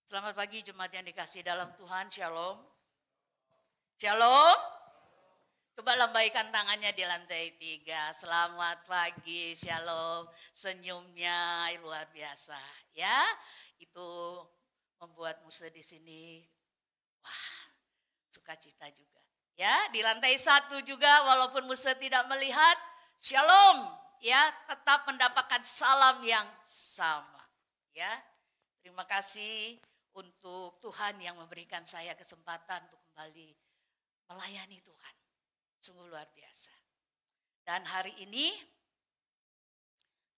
Selamat pagi jemaat yang dikasih dalam Tuhan, Shalom. Shalom. Coba lambaikan tangannya di lantai 3. Selamat pagi, Shalom. Senyumnya luar biasa, ya. Itu membuat Musa di sini, wah, sukacita juga. Ya, di lantai 1 juga walaupun Musa tidak melihat, Shalom, ya, tetap mendapatkan salam yang sama, ya. Terima kasih untuk Tuhan yang memberikan saya kesempatan untuk kembali melayani Tuhan. Sungguh luar biasa. Dan hari ini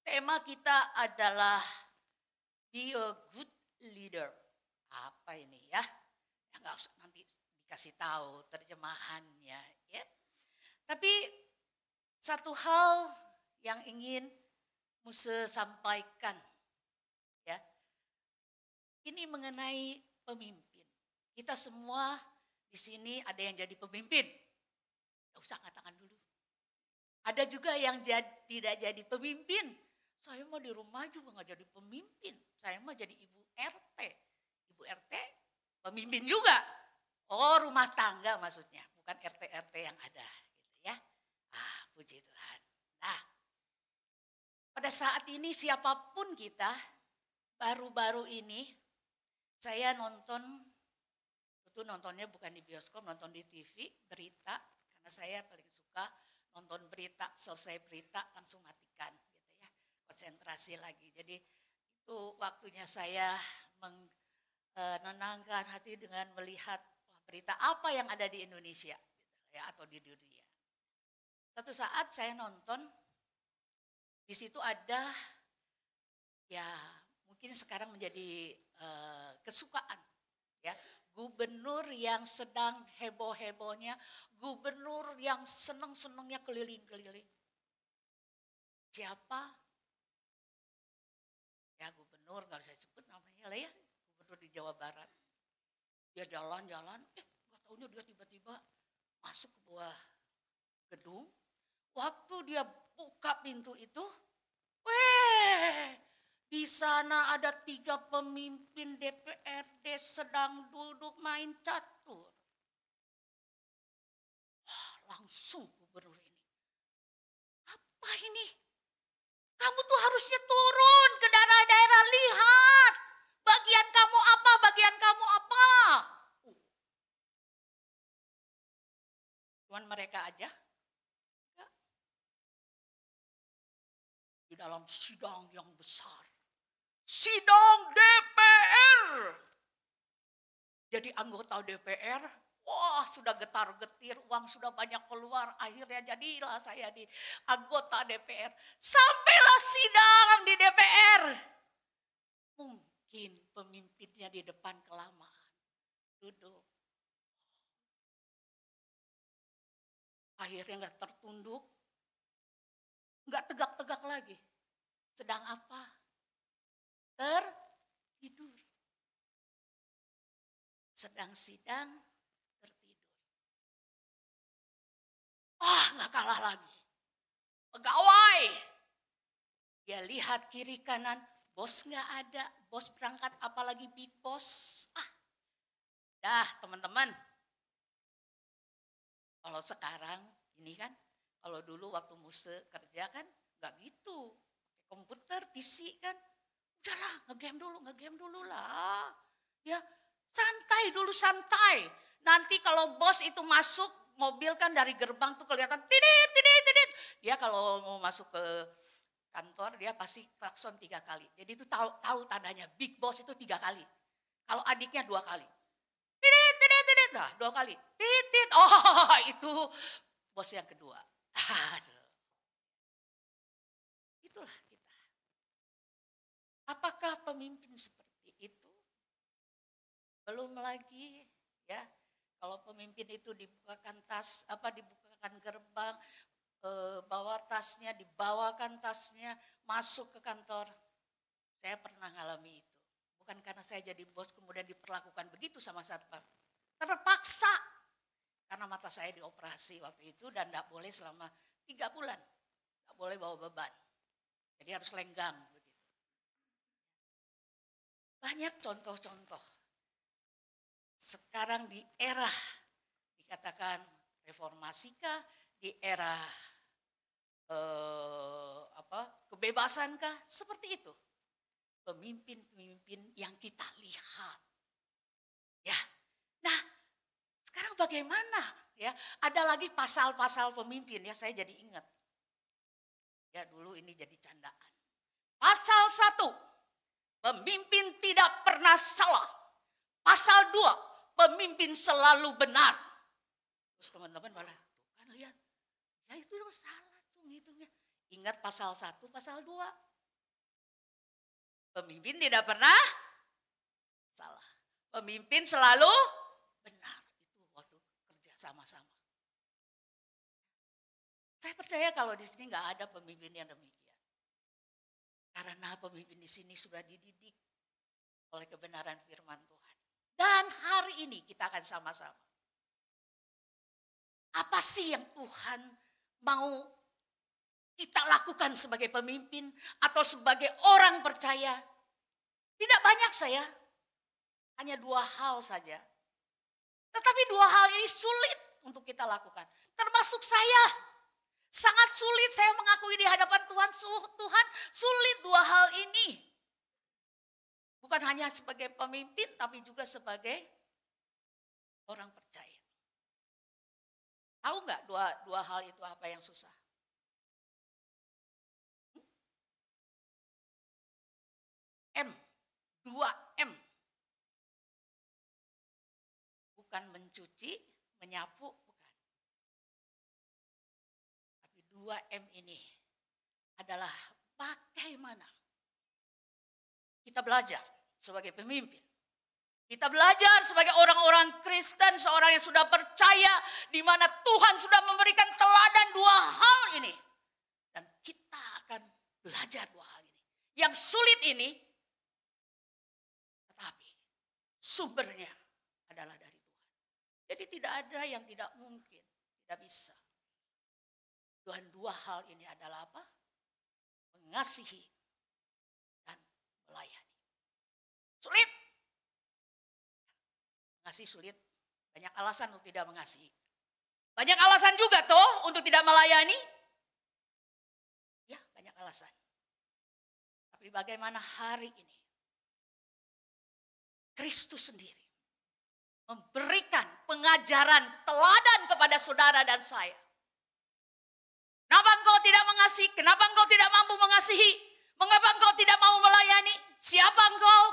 tema kita adalah be a good leader. Apa ini ya? Ya nggak usah nanti dikasih tahu terjemahannya ya. Tapi satu hal yang ingin Musa sampaikan ya. Ini mengenai pemimpin. Kita semua di sini ada yang jadi pemimpin. Gak usah angkat tangan dulu. Ada juga yang tidak jadi pemimpin. Saya mah di rumah juga gak jadi pemimpin. Saya mah jadi ibu RT. Ibu RT pemimpin juga. Oh, rumah tangga maksudnya. Bukan RT-RT yang ada. Gitu ya. Puji Tuhan. Nah, pada saat ini siapapun kita, baru-baru ini, saya nontonnya bukan di bioskop, nonton di TV, berita, karena saya paling suka nonton berita, selesai berita langsung matikan, gitu ya, konsentrasi lagi. Jadi itu waktunya saya menenangkan hati dengan melihat berita apa yang ada di Indonesia, gitu ya, atau di dunia. Satu saat saya nonton, di situ ada, ya mungkin sekarang menjadi kesukaan. Ya, gubernur yang sedang heboh-hebohnya, gubernur yang senang-senangnya keliling-keliling. Siapa? Ya gubernur, nggak bisa disebut namanya lah ya, gubernur di Jawa Barat. Dia jalan-jalan, nggak tahunya dia tiba-tiba masuk ke buah gedung. Waktu dia buka pintu itu, di sana ada 3 pemimpin DPRD sedang duduk main catur. Langsung gubernur ini. Apa ini? Kamu tuh harusnya turun ke daerah-daerah, lihat. Bagian kamu apa, bagian kamu apa. Cuman mereka aja. Di dalam sidang yang besar. Sidang DPR. Jadi anggota DPR, wah sudah getar-getir, uang sudah banyak keluar. Akhirnya jadilah saya di anggota DPR. Sampailah sidang di DPR. Mungkin pemimpinnya di depan kelamaan. Duduk. Akhirnya nggak tertunduk. Nggak tegak-tegak lagi. Sedang apa? Tertidur. Sedang sidang, tertidur. Nggak kalah lagi. Pegawai. Dia lihat kiri kanan, bos nggak ada. Bos berangkat, apalagi big boss. Dah teman-teman. Kalau sekarang, ini kan, kalau dulu waktu Musa kerja kan, nggak gitu. Komputer, PC kan. Udahlah, ngegame dulu lah. Ya, santai dulu, santai. Nanti kalau bos itu masuk, mobil kan dari gerbang tuh kelihatan tidit. Dia kalau mau masuk ke kantor, dia pasti klakson 3 kali. Jadi itu tahu tandanya, big boss itu 3 kali. Kalau adiknya 2 kali. Tidit, nah 2 kali. Titit, itu bos yang kedua. Itulah kita. Apakah pemimpin seperti itu? Belum lagi ya, kalau pemimpin itu dibukakan dibukakan gerbang, bawa tasnya, dibawakan tasnya, masuk ke kantor. Saya pernah ngalami itu. Bukan karena saya jadi bos kemudian diperlakukan begitu sama satpam. Terpaksa. Karena mata saya dioperasi waktu itu dan tidak boleh selama 3 bulan. Tidak boleh bawa beban. Jadi harus lenggang. banyak contoh-contoh. Sekarang di era dikatakan reformasikah, di era kebebasankah, seperti itu. Pemimpin-pemimpin yang kita lihat. Ya. Nah, sekarang bagaimana? Ya, ada lagi pasal-pasal pemimpin ya, saya jadi ingat. Ya, dulu ini jadi candaan. Pasal 1, pemimpin tidak pernah salah. Pasal 2, pemimpin selalu benar. Terus teman-teman malah, kan lihat, ya itu yang salah tuh ngitungnya. Ingat pasal 1, pasal 2. Pemimpin tidak pernah salah. Pemimpin selalu benar. Itu waktu kerja sama-sama. Saya percaya kalau di sini nggak ada pemimpin yang demikian. Karena pemimpin di sini sudah dididik oleh kebenaran firman Tuhan. Dan hari ini kita akan sama-sama. Apa sih yang Tuhan mau kita lakukan sebagai pemimpin atau sebagai orang percaya? Tidak banyak saya, hanya 2 hal saja. Tetapi 2 hal ini sulit untuk kita lakukan. Termasuk saya, sangat sulit saya mengakui di hadapan Tuhan. Tuhan sulit 2 hal ini. Bukan hanya sebagai pemimpin, tapi juga sebagai orang percaya. Tahu nggak dua hal itu apa yang susah? 2M. Bukan mencuci, menyapu, bukan. Tapi 2M ini adalah bagaimana kita belajar sebagai pemimpin. Kita belajar sebagai orang-orang Kristen, seorang yang sudah percaya di mana Tuhan sudah memberikan teladan 2 hal ini. Dan kita akan belajar 2 hal ini. Yang sulit ini, tetapi sumbernya adalah dari Tuhan. Jadi tidak ada yang tidak mungkin, tidak bisa. Dan 2 hal ini adalah apa? Mengasihi dan melayani. Sulit. Mengasihi sulit. Banyak alasan untuk tidak mengasihi. Banyak alasan juga toh untuk tidak melayani. Ya, banyak alasan. Tapi bagaimana hari ini Kristus sendiri memberikan pengajaran teladan kepada saudara dan saya. Kenapa engkau tidak mengasihi? Kenapa engkau tidak mampu mengasihi? Mengapa engkau tidak mau melayani? Siapa engkau?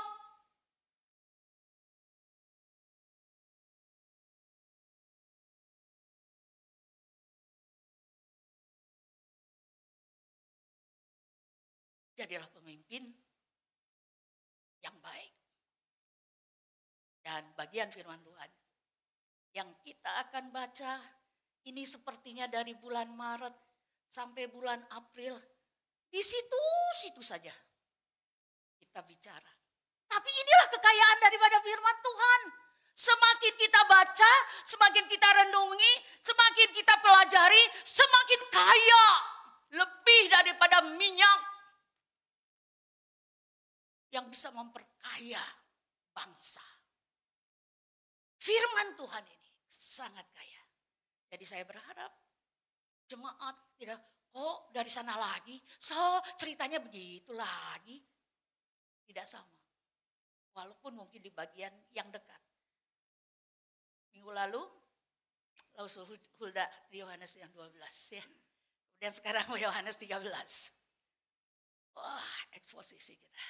Jadilah pemimpin yang baik. Dan bagian firman Tuhan yang kita akan baca ini sepertinya dari bulan Maret sampai bulan April. Di situ saja kita bicara. Tapi inilah kekayaan daripada firman Tuhan. Semakin kita baca, semakin kita renungi, semakin kita pelajari, semakin kaya. Lebih daripada minyak yang bisa memperkaya bangsa. Firman Tuhan ini sangat kaya. Jadi saya berharap jemaat tidak, kok dari sana lagi, ceritanya begitu lagi. Tidak sama. Walaupun mungkin di bagian yang dekat. Minggu lalu, Rasul Hulda di Yohanes yang 12 ya. Kemudian sekarang Yohanes 13. Wah, eksposisi kita.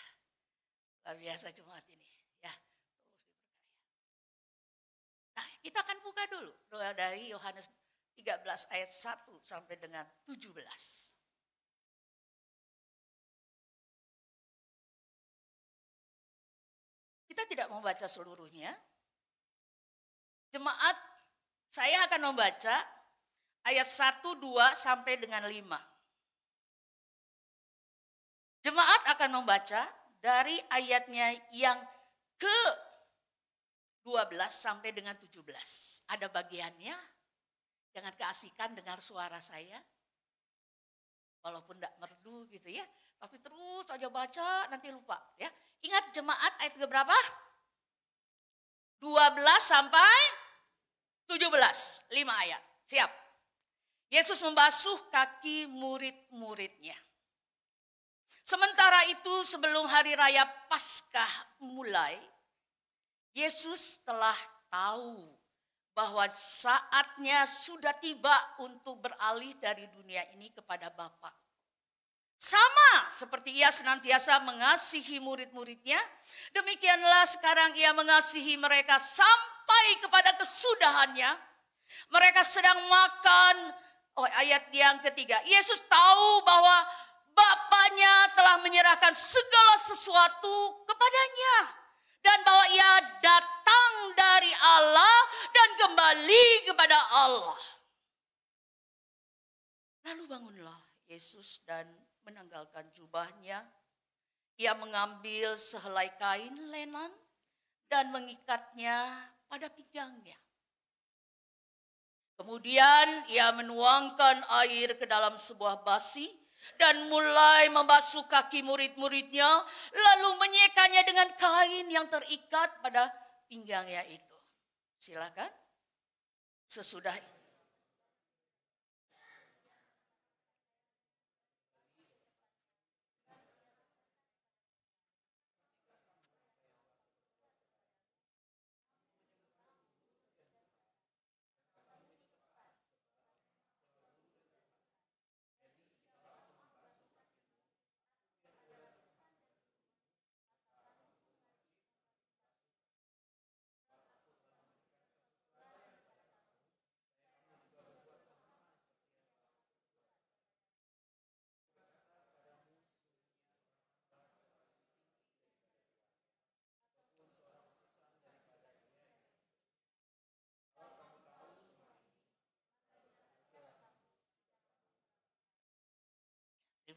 Luar biasa jemaat ini ya. Terus diperkaya. Nah, kita akan buka dulu doa dari Yohanes 13 ayat 1 sampai dengan 17. Kita tidak membaca seluruhnya. Jemaat, saya akan membaca ayat 1, 2 sampai dengan 5. Jemaat akan membaca dari ayatnya yang ke-12 sampai dengan 17. Ada bagiannya, jangan keasikan dengar suara saya. Walaupun tidak merdu gitu ya, tapi terus aja baca nanti lupa ya. Ingat jemaat ayat berapa? 12 sampai 17, 5 ayat. Siap. Yesus membasuh kaki murid-muridnya. Sementara itu sebelum hari raya Paskah mulai, Yesus telah tahu bahwa saatnya sudah tiba untuk beralih dari dunia ini kepada Bapa. Sama seperti ia senantiasa mengasihi murid-muridnya, demikianlah sekarang ia mengasihi mereka sampai kepada kesudahannya. Mereka sedang makan, ayat yang ketiga, Yesus tahu bahwa Bapaknya telah menyerahkan segala sesuatu kepadanya. Dan bahwa ia datang dari Allah dan kembali kepada Allah. Lalu bangunlah Yesus dan menanggalkan jubahnya. Ia mengambil sehelai kain lenan dan mengikatnya pada pinggangnya. Kemudian ia menuangkan air ke dalam sebuah basi dan mulai membasuh kaki murid-muridnya, lalu menyekanya dengan kain yang terikat pada pinggangnya itu. Silakan. Sesudah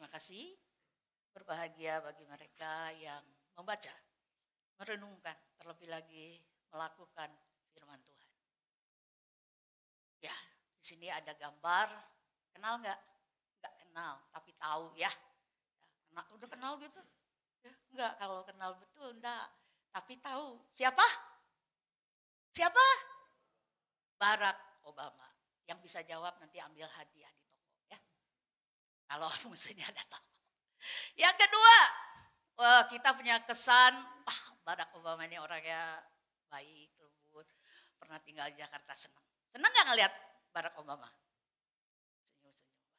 terima kasih. Berbahagia bagi mereka yang membaca, merenungkan, terlebih lagi melakukan firman Tuhan. Ya, di sini ada gambar. Kenal nggak? Nggak kenal, tapi tahu ya. Udah kenal gitu? Ya, enggak, kalau kenal betul enggak. Tapi tahu. Siapa? Siapa? Barack Obama. Yang bisa jawab nanti ambil hadiah di toko ya. Kalau musuhnya ada toko. Yang kedua, kita punya kesan, Barack Obama ini orangnya baik, lembut, pernah tinggal di Jakarta, senang. Senang nggak ngelihat Barack Obama? Senyum-senyum.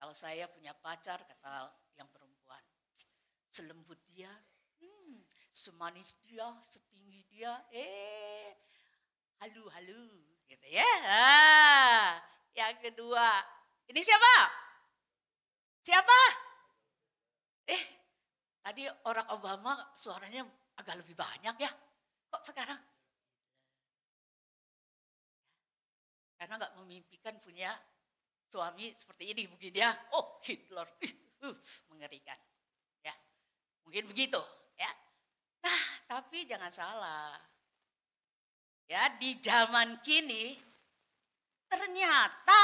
Kalau saya punya pacar, kata yang perempuan, selembut dia, semanis dia, setinggi dia, halu-halu, gitu ya. Yang kedua, ini siapa? Siapa? Tadi orang Obama suaranya agak lebih banyak ya. Kok sekarang? Karena nggak memimpikan punya suami seperti ini mungkin ya. Oh, Hitler, mengerikan. Ya, mungkin begitu ya. Nah, tapi jangan salah. Ya, di zaman kini ternyata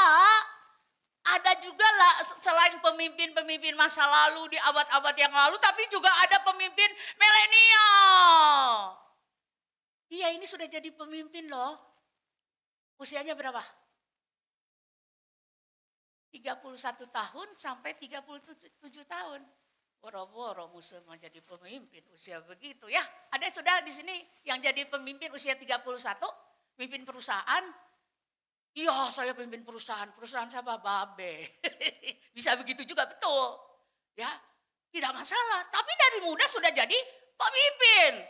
ada juga lah selain pemimpin-pemimpin masa lalu di abad-abad yang lalu, tapi juga ada pemimpin milenial. Iya, ini sudah jadi pemimpin loh. Usianya berapa? 31 tahun sampai 37 tahun. Boro-boro musuh mau jadi pemimpin usia begitu ya. Ada sudah di sini yang jadi pemimpin usia 31, pemimpin perusahaan. Iya, saya pimpin perusahaan siapa? Babe. Bisa begitu juga, betul. Ya, tidak masalah. Tapi dari muda sudah jadi pemimpin.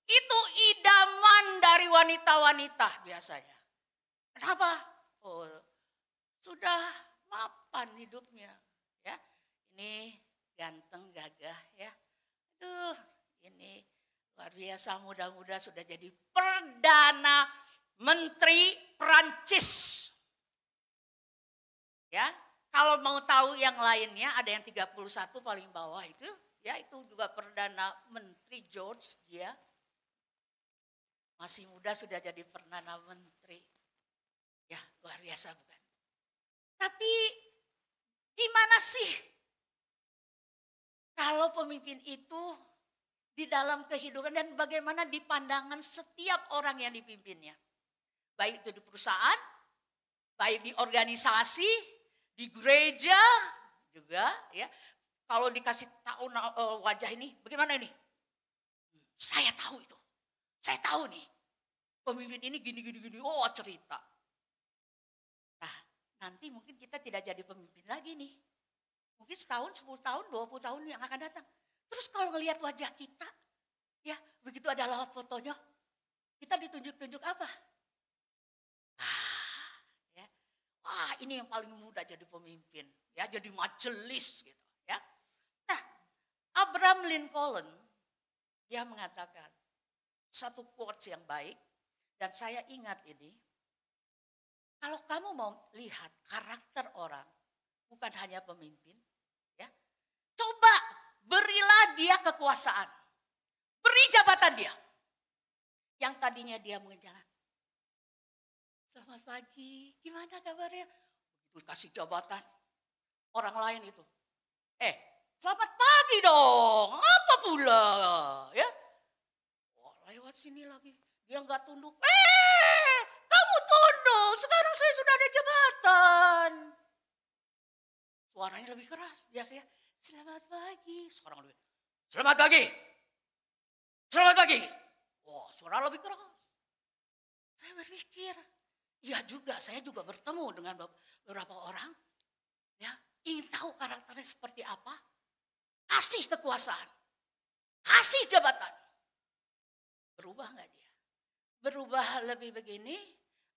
Itu idaman dari wanita-wanita biasanya. Kenapa? Oh, sudah mapan hidupnya. Ya, ini ganteng, gagah ya. Aduh, ini luar biasa, muda-muda sudah jadi perdana Menteri Prancis. Ya, kalau mau tahu yang lainnya ada yang 31 paling bawah itu, ya itu juga Perdana Menteri George dia. Masih muda sudah jadi Perdana Menteri. Ya, luar biasa bukan? Tapi gimana sih kalau pemimpin itu di dalam kehidupan dan bagaimana di pandangan setiap orang yang dipimpinnya. Baik itu di perusahaan, baik di organisasi, di gereja juga ya. Kalau dikasih tahu wajah ini, bagaimana ini? Saya tahu itu. Saya tahu nih. Pemimpin ini gini. Oh, cerita. Nah, nanti mungkin kita tidak jadi pemimpin lagi nih. Mungkin setahun, 10 tahun, 20 tahun yang akan datang. Terus kalau ngelihat wajah kita, ya begitu adalah fotonya, kita ditunjuk-tunjuk apa? Ya. Wah, ini yang paling mudah jadi pemimpin, ya jadi majelis gitu, ya. Nah, Abraham Lincoln dia mengatakan satu quotes yang baik dan saya ingat ini. Kalau kamu mau lihat karakter orang, bukan hanya pemimpin, ya. Coba berilah dia kekuasaan. Beri jabatan dia. Yang tadinya dia mengejalan. Selamat pagi, gimana kabarnya? Begitu kasih jabatan, orang lain itu. Selamat pagi dong, apa pula? Ya, wah, lewat sini lagi, dia nggak tunduk. Kamu tunduk, sekarang saya sudah ada jabatan. Suaranya lebih keras, biasanya selamat pagi, sekarang lebih. Selamat pagi, selamat pagi. Wah, suara lebih keras. Saya berpikir, ya juga, saya juga bertemu dengan beberapa orang, ya ingin tahu karakternya seperti apa. Kasih kekuasaan, kasih jabatan. Berubah nggak dia? Berubah lebih begini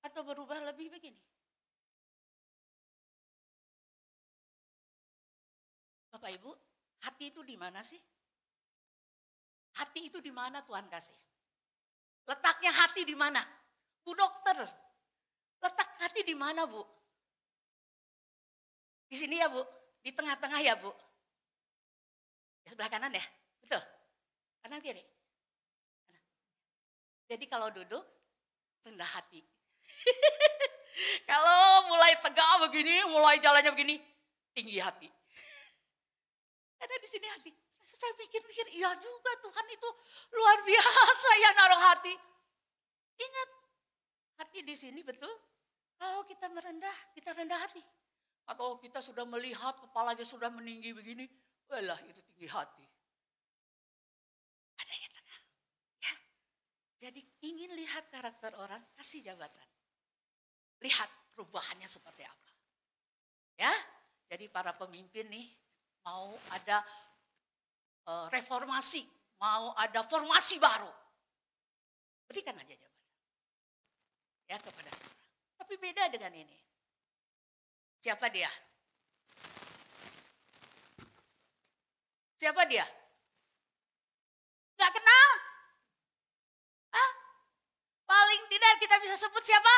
atau berubah lebih begini? Bapak Ibu, hati itu di mana sih? Hati itu di mana Tuhan kasih? Letaknya hati di mana? Bu dokter, letak hati di mana Bu? Di sini ya Bu, di tengah-tengah ya Bu. Di sebelah kanan ya, betul? Kanan kiri. Jadi kalau duduk, rendah hati. Kalau mulai tegak begini, mulai jalannya begini, tinggi hati. Ada di sini hati. Saya pikir-pikir, iya juga Tuhan itu luar biasa ya naruh hati. Ingat, hati di sini betul. Kalau kita merendah, kita rendah hati. Atau kita sudah melihat kepalanya sudah meninggi begini, walah itu tinggi hati. Ada yang tengah. Ya. Jadi ingin lihat karakter orang, kasih jabatan. Lihat perubahannya seperti apa. Ya, jadi para pemimpin nih mau ada reformasi, mau ada formasi baru. Berikan aja jabatan. Ya kepada seorang. Tapi beda dengan ini. Siapa dia? Siapa dia? Gak kenal? Paling tidak kita bisa sebut siapa?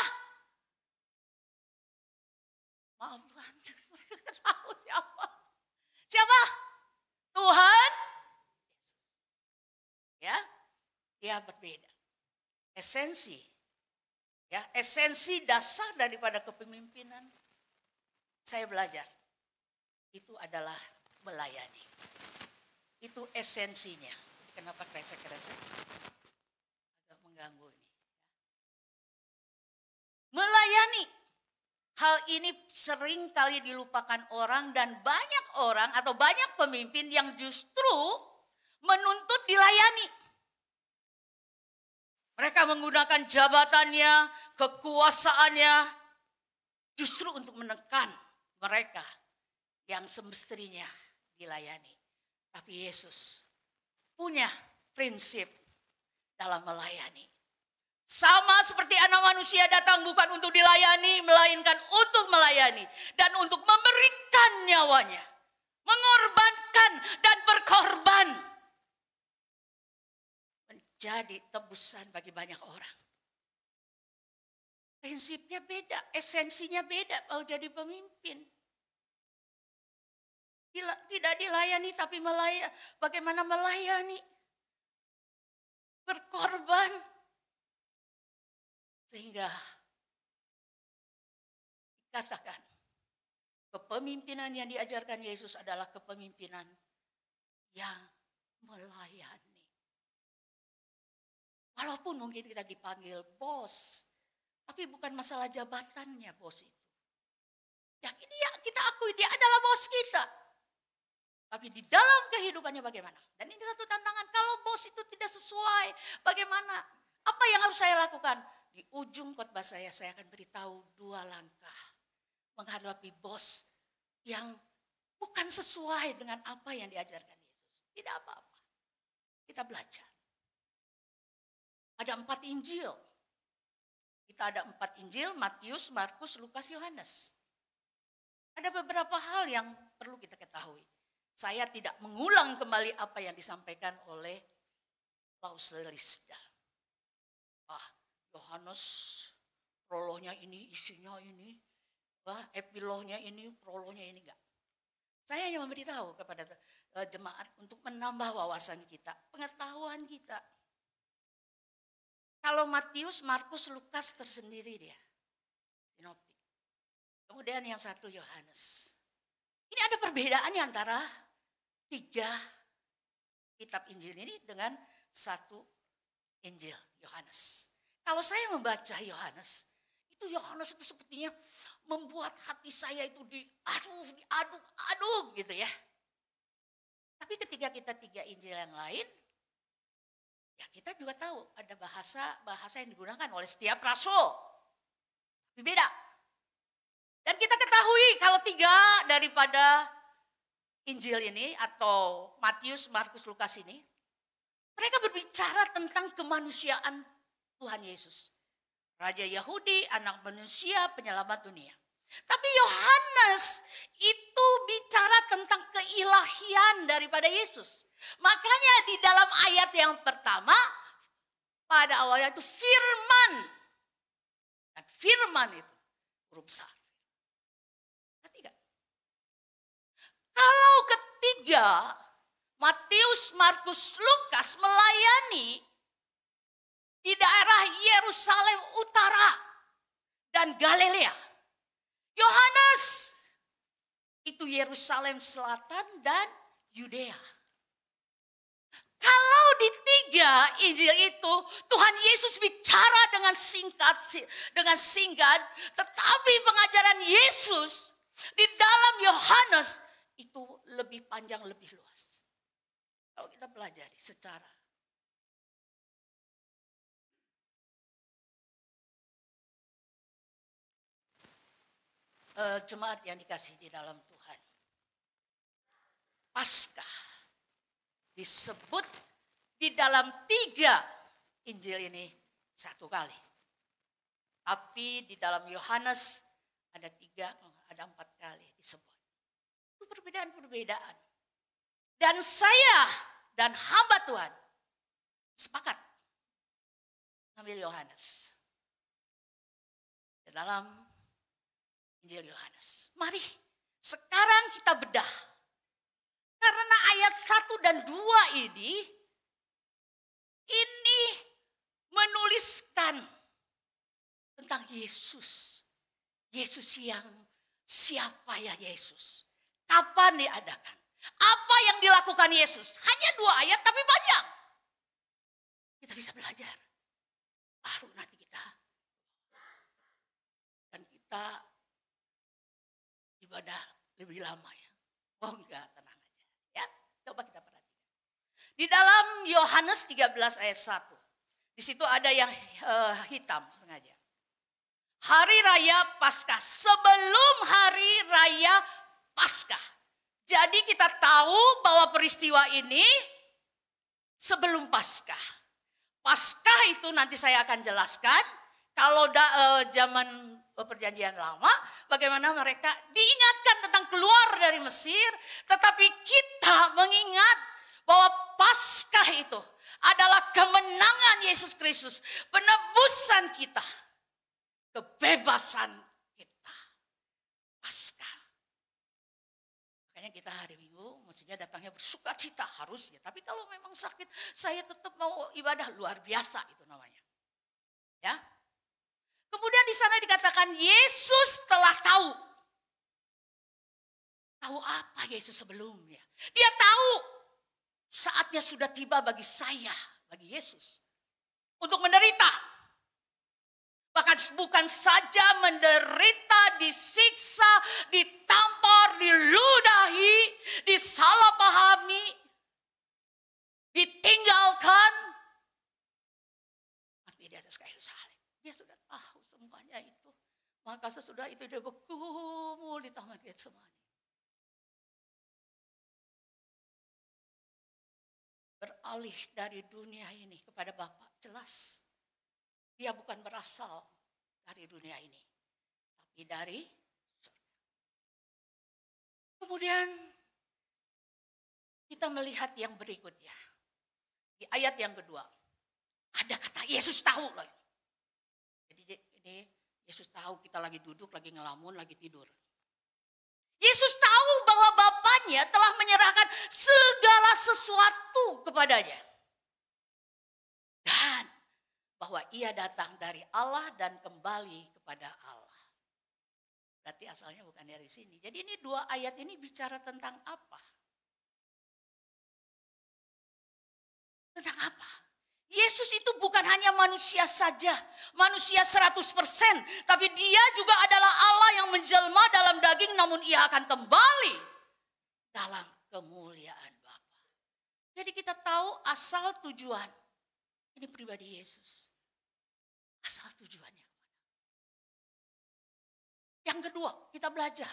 Maaf Tuhan, mereka gak tahu siapa. Siapa? Tuhan. Ya, dia berbeda. Esensi, ya, esensi dasar daripada kepemimpinan. Saya belajar, itu adalah melayani. Itu esensinya. Kenapa kresek-kresek? Agak mengganggu ini. Melayani. Hal ini sering kali dilupakan orang dan banyak orang atau banyak pemimpin yang justru menuntut dilayani. Mereka menggunakan jabatannya, kekuasaannya justru untuk menekan mereka yang semestinya dilayani. Tapi Yesus punya prinsip dalam melayani. Sama seperti anak manusia datang bukan untuk dilayani, melainkan untuk melayani. Dan untuk memberikan nyawanya. Mengorbankan dan berkorban. Menjadi tebusan bagi banyak orang. Prinsipnya beda, esensinya beda kalau jadi pemimpin. Tidak dilayani tapi bagaimana melayani. Berkorban. Sehingga dikatakan kepemimpinan yang diajarkan Yesus adalah kepemimpinan yang melayani. Walaupun mungkin kita dipanggil bos, tapi bukan masalah jabatannya bos itu. Ya kita akui dia adalah bos kita. Tapi di dalam kehidupannya bagaimana? Dan ini satu tantangan, kalau bos itu tidak sesuai, bagaimana? Apa yang harus saya lakukan? Di ujung khotbah saya akan beritahu 2 langkah menghadapi bos yang bukan sesuai dengan apa yang diajarkan Yesus. Tidak apa-apa, kita belajar. Ada 4 Injil. Kita ada 4 Injil, Matius, Markus, Lukas, Yohanes. Ada beberapa hal yang perlu kita ketahui. Saya tidak mengulang kembali apa yang disampaikan oleh Lauselista. Yohanes, prolognya ini, isinya ini, epilognya ini, prolognya ini enggak. Saya hanya memberitahu kepada jemaat untuk menambah wawasan kita, pengetahuan kita. Kalau Matius, Markus, Lukas tersendiri dia, sinoptik. Kemudian yang satu Yohanes. Ini ada perbedaannya antara 3 kitab Injil ini dengan 1 Injil Yohanes. Kalau saya membaca Yohanes, itu Yohanes itu sepertinya membuat hati saya itu diaduk-aduk gitu ya. Tapi ketika kita 3 Injil yang lain, ya kita juga tahu ada bahasa yang digunakan oleh setiap rasul. Beda. Dan kita ketahui kalau 3 daripada Injil ini atau Matius, Markus, Lukas ini, mereka berbicara tentang kemanusiaan Tuhan Yesus. Raja Yahudi, anak manusia, penyelamat dunia. Tapi Yohanes itu bicara tentang keilahian daripada Yesus. Makanya di dalam ayat yang pertama, pada awalnya itu firman. Dan firman itu huruf besar. Kalau ketiga, Matius, Markus, Lukas melayani di daerah Yerusalem Utara dan Galilea. Yohanes itu Yerusalem Selatan dan Yudea. Kalau di 3 Injil itu Tuhan Yesus bicara dengan singkat, tetapi pengajaran Yesus di dalam Yohanes itu lebih panjang, lebih luas. Kalau kita pelajari secara jemaat yang dikasih di dalam Tuhan. Paskah disebut di dalam 3 Injil ini 1 kali. Tapi di dalam Yohanes ada 4 kali disebut. Itu perbedaan-perbedaan. Dan saya dan hamba Tuhan sepakat ambil Yohanes. Di dalam Injil Yohanes. Mari sekarang kita bedah. Karena ayat 1 dan 2 ini menuliskan tentang Yesus. Yesus yang siapa ya Yesus? Kapan diadakan? Apa yang dilakukan Yesus? Hanya 2 ayat tapi banyak. Kita bisa belajar. Baru nanti kita ibadah lebih lama ya. Oh enggak, tenang aja. Ya, coba kita perhatikan. Di dalam Yohanes 13 ayat 1. Di situ ada yang hitam sengaja. Hari Raya Paskah, sebelum Hari Raya Paskah. Jadi kita tahu bahwa peristiwa ini sebelum Paskah. Paskah itu nanti saya akan jelaskan. Kalau zaman Perjanjian Lama, bagaimana mereka diingatkan tentang keluar dari Mesir. Tetapi kita mengingat bahwa Paskah itu adalah kemenangan Yesus Kristus. Penebusan kita. Kebebasan kita. Paskah. Makanya kita hari Minggu mestinya datangnya bersuka cita harusnya. Tapi kalau memang sakit saya tetap mau ibadah, luar biasa itu namanya. Ya. Kemudian di sana dikatakan Yesus telah tahu. Tahu apa Yesus sebelumnya? Dia tahu saatnya sudah tiba bagi saya, bagi Yesus. untuk menderita. Bahkan bukan saja menderita, disiksa, ditampar, diludahi, disalahpahami, ditinggalkan. Mati di atas kayu salib. Dia sudah tahu semuanya itu. Maka sesudah itu dia bergumul di Taman Getsemani. Beralih dari dunia ini kepada Bapa, jelas. Dia bukan berasal dari dunia ini, tapi dari surga. Kemudian kita melihat yang berikutnya. Di ayat yang kedua, ada kata Yesus tahu loh. Jadi ini Yesus tahu kita lagi duduk, lagi ngelamun, lagi tidur. Yesus tahu bahwa Bapaknya telah menyerahkan segala sesuatu kepadanya. Dan bahwa ia datang dari Allah dan kembali kepada Allah. Berarti asalnya bukan dari sini. Jadi ini dua ayat ini bicara tentang apa? Tentang apa? Yesus itu bukan hanya manusia saja, manusia 100%, tapi dia juga adalah Allah yang menjelma dalam daging, namun ia akan kembali dalam kemuliaan Bapa. Jadi kita tahu asal tujuan. Ini pribadi Yesus. Asal tujuannya. Yang kedua, kita belajar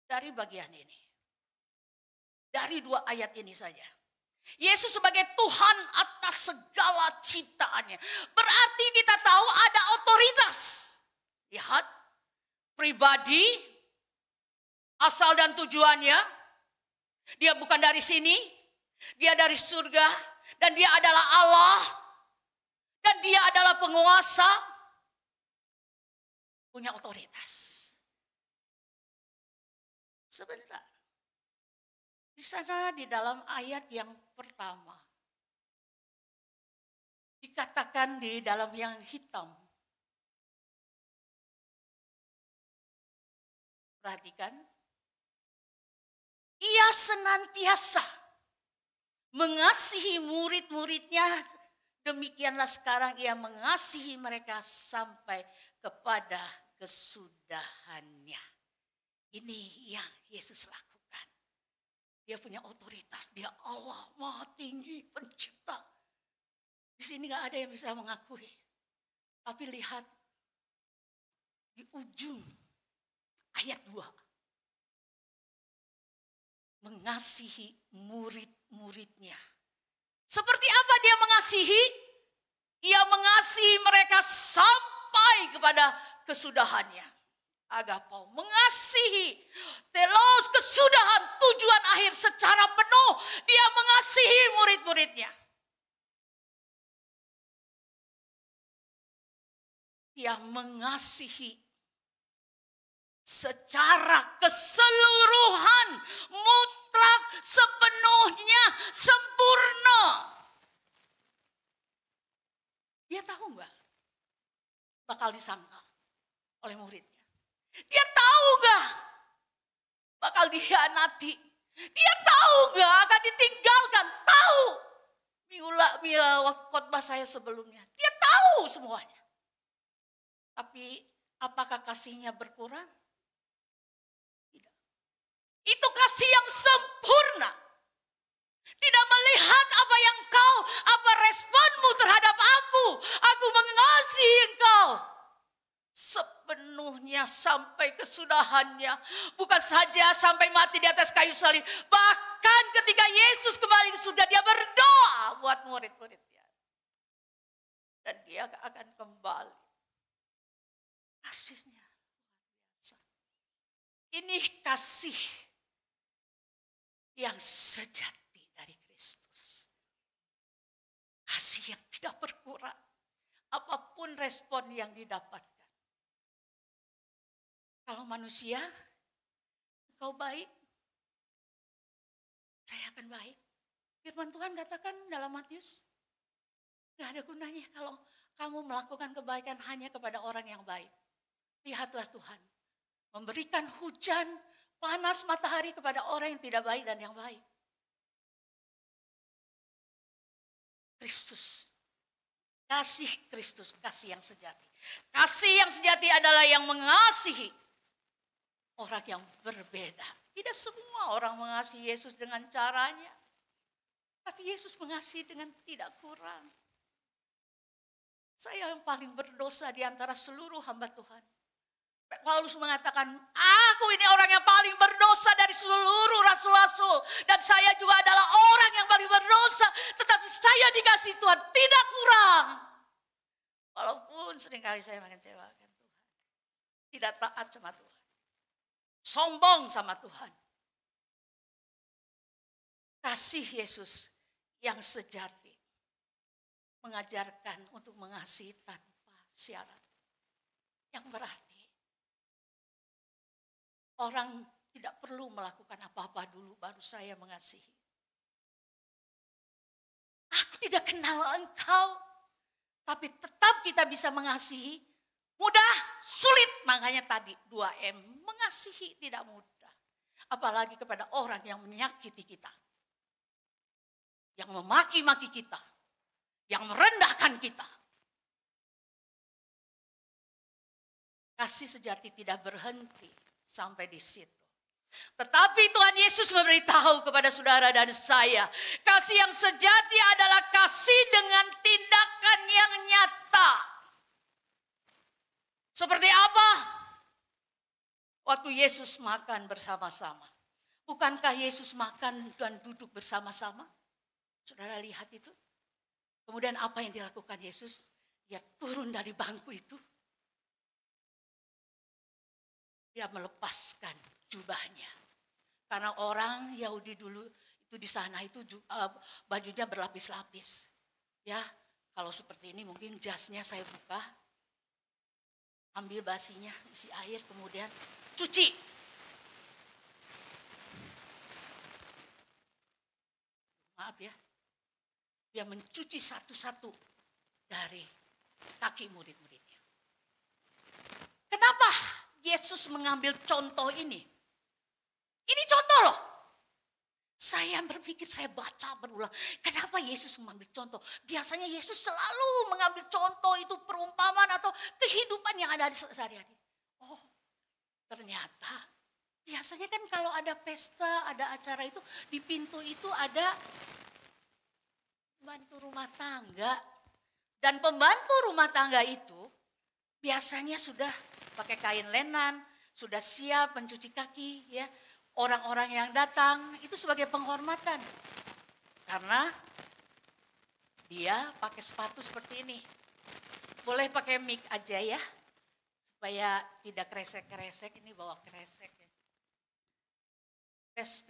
dari bagian ini. Dari dua ayat ini saja. Yesus sebagai Tuhan atas segala ciptaannya. Berarti kita tahu ada otoritas. Lihat, pribadi, asal dan tujuannya. Dia bukan dari sini, dia dari surga, dan dia adalah Allah, dan dia adalah penguasa, punya otoritas. Sebentar. Di sana di dalam ayat yang pertama, dikatakan di dalam yang hitam. Perhatikan, ia senantiasa mengasihi murid-muridnya, demikianlah sekarang ia mengasihi mereka sampai kepada kesudahannya. Ini yang Yesus lakukan. Dia punya otoritas, dia Allah Maha Tinggi, pencipta. Di sini gak ada yang bisa mengakui. Tapi lihat di ujung ayat 2. Mengasihi murid-muridnya. Seperti apa dia mengasihi? Ia mengasihi mereka sampai kepada kesudahannya. Agapau, mengasihi, telos, kesudahan, tujuan akhir secara penuh. Dia mengasihi murid-muridnya. Dia mengasihi secara keseluruhan, mutlak, sepenuhnya, sempurna. Dia tahu nggak bakal disangkal oleh muridnya? Dia tahu nggak bakal dikhianati? Dia tahu nggak akan ditinggalkan? Tahu. Waktu khotbah saya sebelumnya, dia tahu semuanya. Tapi apakah kasihnya berkurang? Tidak. Itu kasih yang sempurna. Tidak melihat apa yang apa responmu terhadap aku. Aku mengasihi engkau sepenuhnya sampai kesudahannya. Bukan saja sampai mati di atas kayu salib. Bahkan ketika Yesus kembali ke surga, dia berdoa buat murid-muridnya. Dan dia akan kembali. Kasihnya luar biasa. Ini kasih yang sejati dari Kristus. Kasih yang tidak berkurang. Apapun respon yang didapatkan. Kalau manusia, engkau baik, saya akan baik. Firman Tuhan katakan dalam Matius, gak ada gunanya kalau kamu melakukan kebaikan hanya kepada orang yang baik. Lihatlah Tuhan, memberikan hujan, panas matahari kepada orang yang tidak baik dan yang baik. Kristus kasih Kristus, kasih yang sejati. Kasih yang sejati adalah yang mengasihi orang yang berbeda. Tidak semua orang mengasihi Yesus dengan caranya. Tapi Yesus mengasihi dengan tidak kurang. Saya yang paling berdosa di antara seluruh hamba Tuhan. Paulus mengatakan, aku ini orang yang paling berdosa dari seluruh rasul-rasul. Dan saya juga adalah orang yang paling berdosa. Tetapi saya dikasih Tuhan tidak kurang. Walaupun seringkali saya mengecewakan Tuhan. Tidak taat sama Tuhan. Sombong sama Tuhan. Kasih Yesus yang sejati mengajarkan untuk mengasihi tanpa syarat. Yang berarti orang tidak perlu melakukan apa-apa dulu baru saya mengasihi. Aku tidak kenal engkau, tapi tetap kita bisa mengasihi. Mudah, sulit, makanya tadi 2M, mengasihi tidak mudah. Apalagi kepada orang yang menyakiti kita. Yang memaki-maki kita. Yang merendahkan kita. Kasih sejati tidak berhenti sampai di situ. Tetapi Tuhan Yesus memberitahu kepada saudara dan saya, kasih yang sejati adalah kasih dengan tindakan yang nyata. Seperti apa? Waktu Yesus makan bersama-sama. Bukankah Yesus makan dan duduk bersama-sama? Saudara lihat itu. Kemudian apa yang dilakukan Yesus? Dia turun dari bangku itu. Dia melepaskan jubahnya. Karena orang Yahudi dulu itu di sana itu bajunya berlapis-lapis. Ya, kalau seperti ini mungkin jasnya saya buka. Ambil basinya, isi air, kemudian cuci. Maaf ya. Dia mencuci satu-satu dari kaki murid-muridnya. Kenapa Yesus mengambil contoh ini? Ini contoh loh. Saya berpikir, saya baca berulang. Kenapa Yesus mengambil contoh? Biasanya Yesus selalu mengambil contoh itu perumpamaan atau kehidupan yang ada di sehari-hari. Oh, ternyata biasanya kan kalau ada pesta, ada acara itu, di pintu itu ada pembantu rumah tangga. Dan pembantu rumah tangga itu biasanya sudah pakai kain lenan, sudah siap mencuci kaki ya. Orang-orang yang datang itu sebagai penghormatan. Karena dia pakai sepatu seperti ini. Boleh pakai mic aja ya. Supaya tidak kresek-kresek. Ini bawa kresek ya. Tes.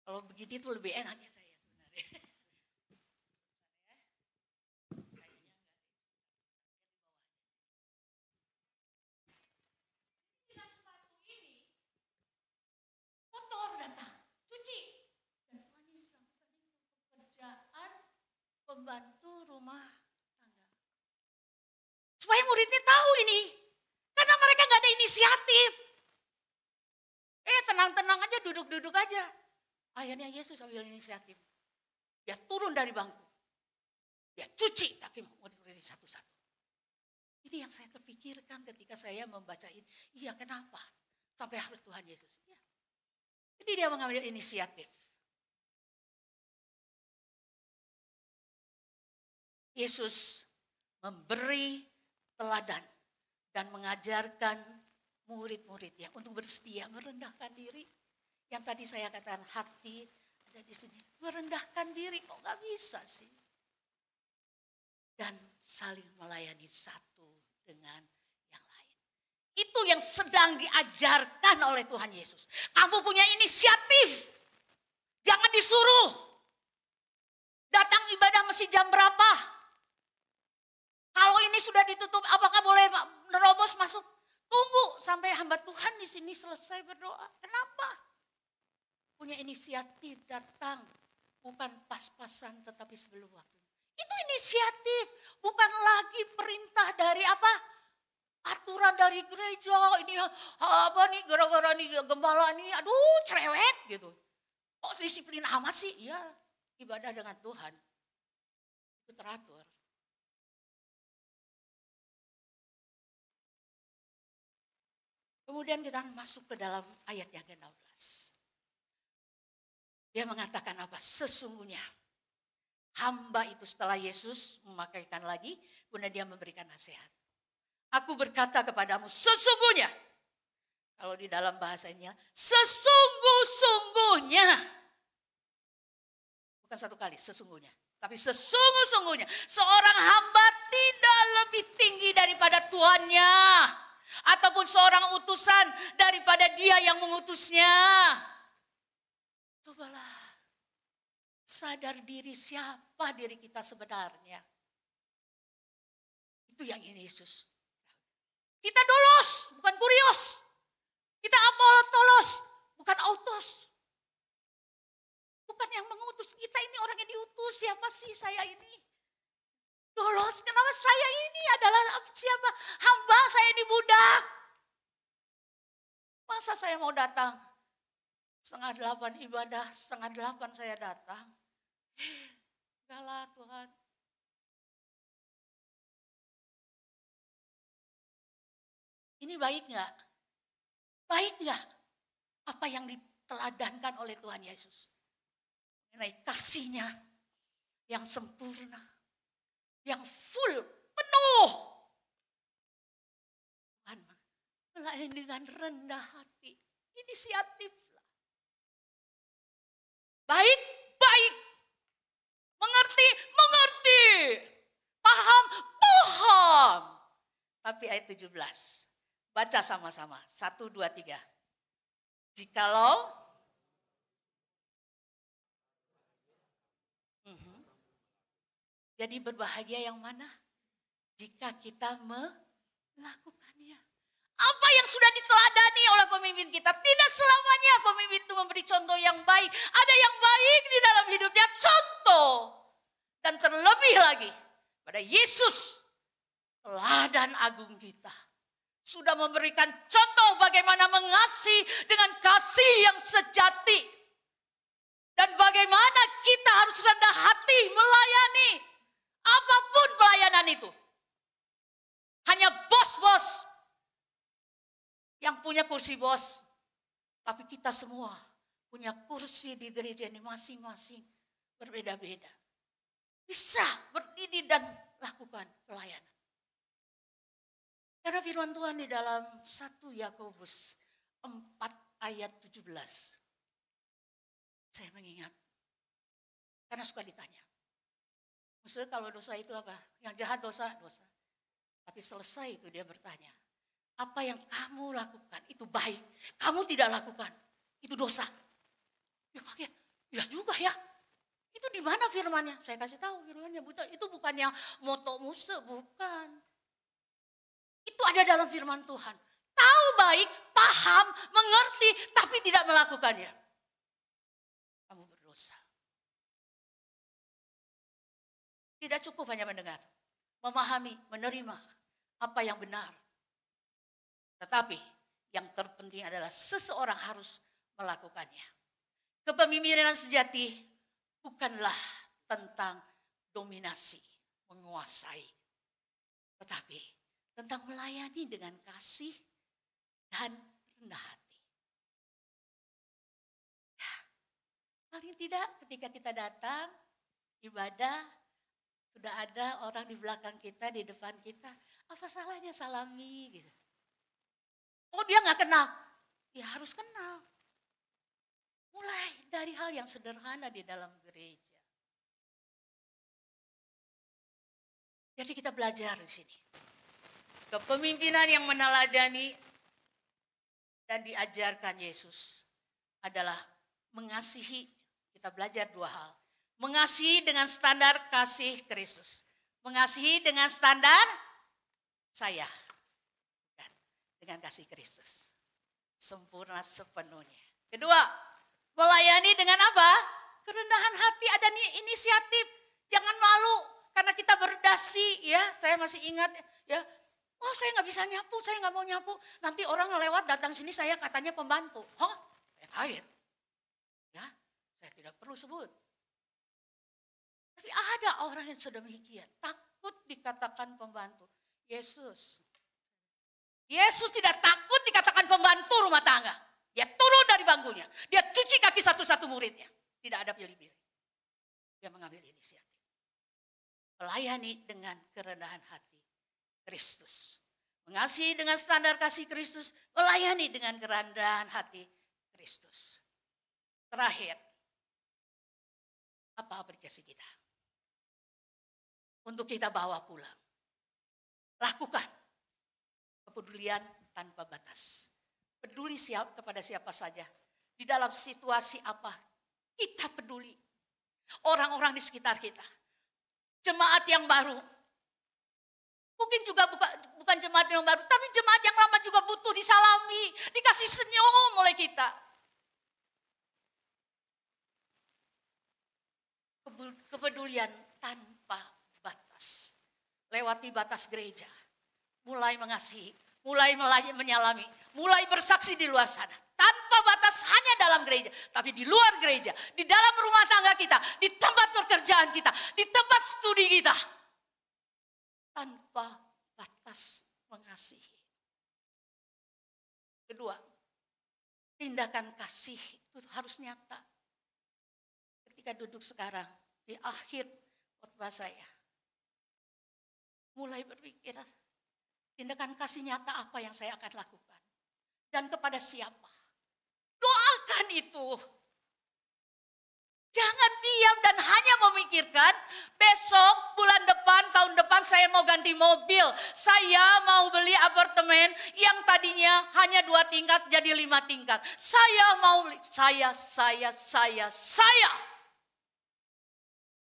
Kalau begini tuh lebih enak ya saya sebenarnya. Pembantu rumah tangga. Supaya muridnya tahu ini. Karena mereka gak ada inisiatif. Tenang-tenang aja, duduk-duduk aja. Akhirnya Yesus ambil inisiatif. Dia turun dari bangku. Dia cuci kaki murid-murid satu-satu. Ini yang saya terpikirkan ketika saya membaca ini. Iya, kenapa? Sampai harus Tuhan Yesus. Ya. Jadi dia mengambil inisiatif. Yesus memberi teladan dan mengajarkan murid-muridnya untuk bersedia merendahkan diri. Yang tadi saya katakan hati ada di sini. Merendahkan diri kok gak bisa sih. Dan saling melayani satu dengan yang lain. Itu yang sedang diajarkan oleh Tuhan Yesus. Kamu punya inisiatif. Jangan disuruh. Datang ibadah mesti jam berapa? Kalau ini sudah ditutup, apakah boleh nerobos masuk? Tunggu sampai hamba Tuhan di sini selesai berdoa. Kenapa? Punya inisiatif datang, bukan pas-pasan tetapi sebelum waktunya. Itu inisiatif, bukan lagi perintah dari apa? Aturan dari gereja. Ini apa nih? Gara-gara nih gembala nih, aduh cerewet gitu. Kok disiplin amat sih? Iya, ibadah dengan Tuhan itu teratur. Kemudian kita masuk ke dalam ayat yang ke-16. Dia mengatakan apa? Sesungguhnya hamba itu setelah Yesus memakaikan lagi, kemudian dia memberikan nasihat. Aku berkata kepadamu, sesungguhnya. Kalau di dalam bahasanya, sesungguh-sungguhnya. Bukan satu kali, sesungguhnya. Tapi sesungguh-sungguhnya seorang hamba tidak lebih tinggi daripada tuannya. Ataupun seorang utusan daripada dia yang mengutusnya. Cobalah sadar diri siapa diri kita sebenarnya. Itu yang ini Yesus. Kita dolos, bukan kurios. Kita apostolos, bukan autos. Bukan yang mengutus, kita ini orang yang diutus. Siapa sih saya ini? Dolos, kenapa saya ini adalah siapa? Hamba, saya ini budak. Masa saya mau datang? 7:30 ibadah, 7:30 saya datang. Enggak lah Tuhan. Ini baik enggak? Baik enggak? Apa yang diteladankan oleh Tuhan Yesus? Mengenai kasih-Nya yang sempurna, yang full, penuh. Tuhan melayani dengan rendah hati, inisiatiflah. Baik, baik. Mengerti, mengerti. Paham, paham. Tapi ayat 17, baca sama-sama. 1, 2, 3. Jikalau jadi berbahagia yang mana? Jika kita melakukannya. Apa yang sudah diteladani oleh pemimpin kita? Tidak selamanya pemimpin itu memberi contoh yang baik. Ada yang baik di dalam hidupnya, contoh. Dan terlebih lagi pada Yesus, teladan agung kita. Sudah memberikan contoh bagaimana mengasihi dengan kasih yang sejati. Dan bagaimana kita harus rendah hati melayani. Apapun pelayanan itu. Hanya bos-bos yang punya kursi bos. Tapi kita semua punya kursi di gereja ini masing-masing berbeda-beda. Bisa berdiri dan lakukan pelayanan. Karena firman Tuhan di dalam 1 Yakobus 4 ayat 17. Saya mengingat. Karena suka ditanya. Maksudnya kalau dosa itu apa? Yang jahat dosa, dosa. Tapi selesai itu dia bertanya. Apa yang kamu lakukan itu baik. Kamu tidak lakukan. Itu dosa. Dia kaget. Ya juga ya. Itu di mana firmannya? Saya kasih tahu firmannya. Itu bukan yang moto muse, bukan. Itu ada dalam firman Tuhan. Tahu baik, paham, mengerti, tapi tidak melakukannya. Kamu berdosa. Tidak cukup hanya mendengar, memahami, menerima apa yang benar. Tetapi yang terpenting adalah seseorang harus melakukannya. Kepemimpinan sejati bukanlah tentang dominasi, menguasai. Tetapi tentang melayani dengan kasih dan rendah hati. Ya, paling tidak ketika kita datang, ibadah, sudah ada orang di belakang kita, di depan kita. Apa salahnya salami gitu. Oh dia gak kenal. Ya harus kenal. Mulai dari hal yang sederhana di dalam gereja. Jadi kita belajar di sini. Kepemimpinan yang meneladani dan diajarkan Yesus adalah mengasihi. Kita belajar 2 hal. Mengasihi dengan standar kasih Kristus. Mengasihi dengan standar saya. Bukan, dengan kasih Kristus. Sempurna sepenuhnya. Kedua, melayani dengan apa? Kerendahan hati, ada inisiatif. Jangan malu karena kita berdasi ya. Saya masih ingat ya. Oh saya gak bisa nyapu, saya gak mau nyapu. Nanti orang lewat datang sini saya katanya pembantu. Hah? Saya kaget. Ya, saya tidak perlu sebut. Tapi ada orang yang sudah demikian, takut dikatakan pembantu. Yesus, Yesus tidak takut dikatakan pembantu rumah tangga. Dia turun dari bangkunya. Dia cuci kaki satu-satu muridnya. Tidak ada pilih-pilih. Dia mengambil inisiatif. Melayani dengan kerendahan hati Kristus. Mengasihi dengan standar kasih Kristus. Melayani dengan kerendahan hati Kristus. Terakhir. Apa aplikasi kita? Untuk kita bawa pulang. Lakukan. Kepedulian tanpa batas. Peduli kepada siapa saja. Di dalam situasi apa, kita peduli. Orang-orang di sekitar kita. Jemaat yang baru. Mungkin juga bukan jemaat yang baru, tapi jemaat yang lama juga butuh disalami. Dikasih senyum oleh kita. Kepedulian tanpa batas. Lewati batas gereja. Mulai mengasihi, mulai menyalami, mulai bersaksi di luar sana. Tanpa batas hanya dalam gereja, tapi di luar gereja, di dalam rumah tangga kita, di tempat pekerjaan kita, di tempat studi kita. Tanpa batas mengasihi. Kedua, tindakan kasih itu harus nyata. Ketika duduk sekarang, di akhir khotbah saya, mulai berpikir, tindakan kasih nyata apa yang saya akan lakukan. Dan kepada siapa. Doakan itu. Jangan diam dan hanya memikirkan besok, bulan depan, tahun depan saya mau ganti mobil. Saya mau beli apartemen yang tadinya hanya 2 tingkat jadi 5 tingkat. Saya mau beli, saya.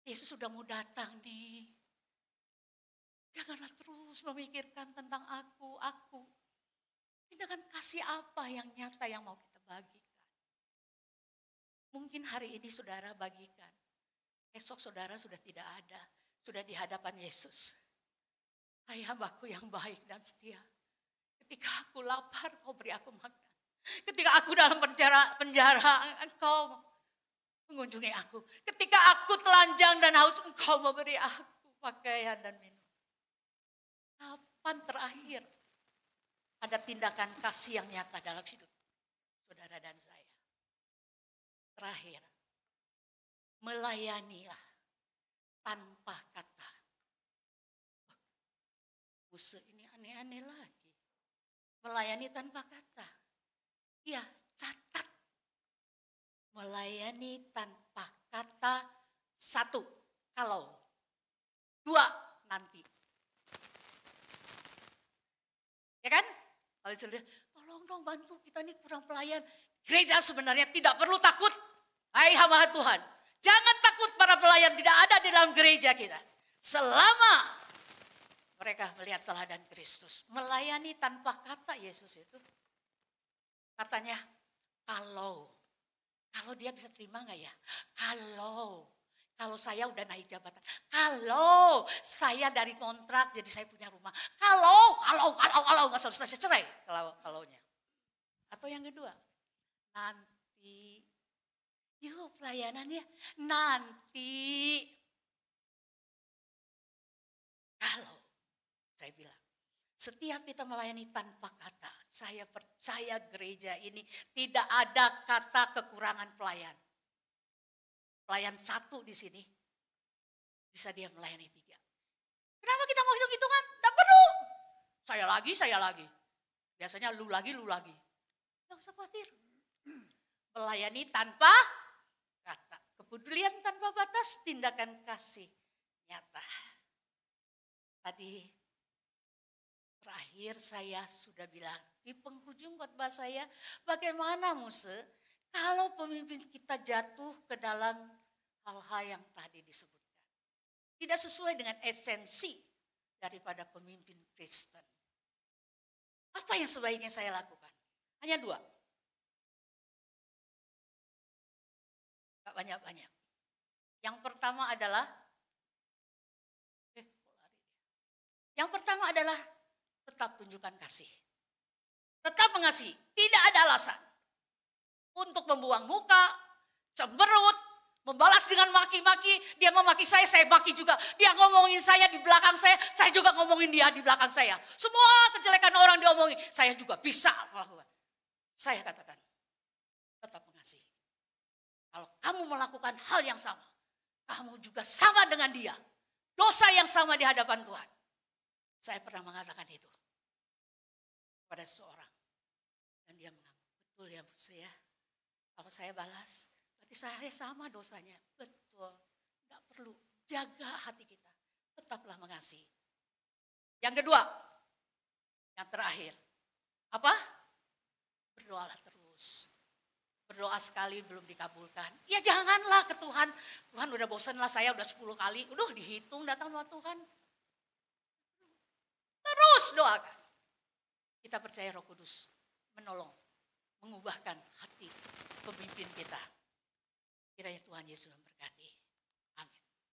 Yesus sudah mau datang nih. Janganlah terus memikirkan tentang aku. Tindakan kasih apa yang nyata yang mau kita bagikan. Mungkin hari ini saudara bagikan. Esok saudara sudah tidak ada. Sudah di hadapan Yesus. Hai hambaku yang baik dan setia. Ketika aku lapar, kau beri aku makan. Ketika aku dalam penjara, engkau mengunjungi aku. Ketika aku telanjang dan haus, engkau memberi aku pakaian dan minum. Kapan terakhir ada tindakan kasih yang nyata dalam hidup saudara dan saya? Terakhir, melayanilah tanpa kata. Buse ini aneh-aneh lagi. Melayani tanpa kata. Ya, catat. Melayani tanpa kata 1, kalau 2, nanti. Ya kan? Kalau saudara, tolong dong bantu kita ini kurang pelayan. Gereja sebenarnya tidak perlu takut. Hai hamba Tuhan, jangan takut para pelayan tidak ada di dalam gereja kita. Selama mereka melihat teladan Kristus. Melayani tanpa kata Yesus itu. Katanya, kalau dia bisa terima gak ya? Kalau saya udah naik jabatan. Kalau saya dari kontrak jadi saya punya rumah. Kalau nggak selesai cerai kalaunya. Atau yang kedua, nanti, yuk pelayanannya nanti. Kalau saya bilang, setiap kita melayani tanpa kata, saya percaya gereja ini tidak ada kata kekurangan pelayan. Pelayan 1 di sini, bisa dia melayani 3. Kenapa kita mau hitung-hitungan? Tidak perlu. Saya lagi. Biasanya lu lagi. Tidak usah khawatir. Melayani tanpa kata. Kepedulian tanpa batas, tindakan kasih nyata. Tadi terakhir saya sudah bilang di penghujung khotbah saya, bagaimana Muse kalau pemimpin kita jatuh ke dalam hal-hal yang tadi disebutkan. Tidak sesuai dengan esensi daripada pemimpin Kristen. Apa yang sebaiknya saya lakukan? Hanya 2. Gak banyak-banyak. Yang pertama adalah, tetap tunjukkan kasih. Tetap mengasihi, tidak ada alasan. Untuk membuang muka, cemberut, Membalas dengan maki-maki, dia memaki saya maki juga. Dia ngomongin saya di belakang saya juga ngomongin dia di belakang saya. Semua kejelekan orang diomongin, saya juga bisa melakukan. Saya katakan, tetap mengasihi. Kalau kamu melakukan hal yang sama, kamu juga sama dengan dia. Dosa yang sama di hadapan Tuhan. Saya pernah mengatakan itu pada seseorang. Dan dia mengaku, betul ya Bu ya. Kalau saya balas, berarti saya sama dosanya. Betul. Tidak perlu, jaga hati kita. Tetaplah mengasihi. Yang kedua, yang terakhir. Apa? Berdoalah terus. Berdoa sekali belum dikabulkan. Ya janganlah ke Tuhan. Tuhan udah bosan lah, saya udah 10 kali. Udah dihitung datang sama Tuhan. Terus doakan. Kita percaya Roh Kudus menolong, mengubahkan hati pemimpin kita. Kiranya Tuhan Yesus memberkati.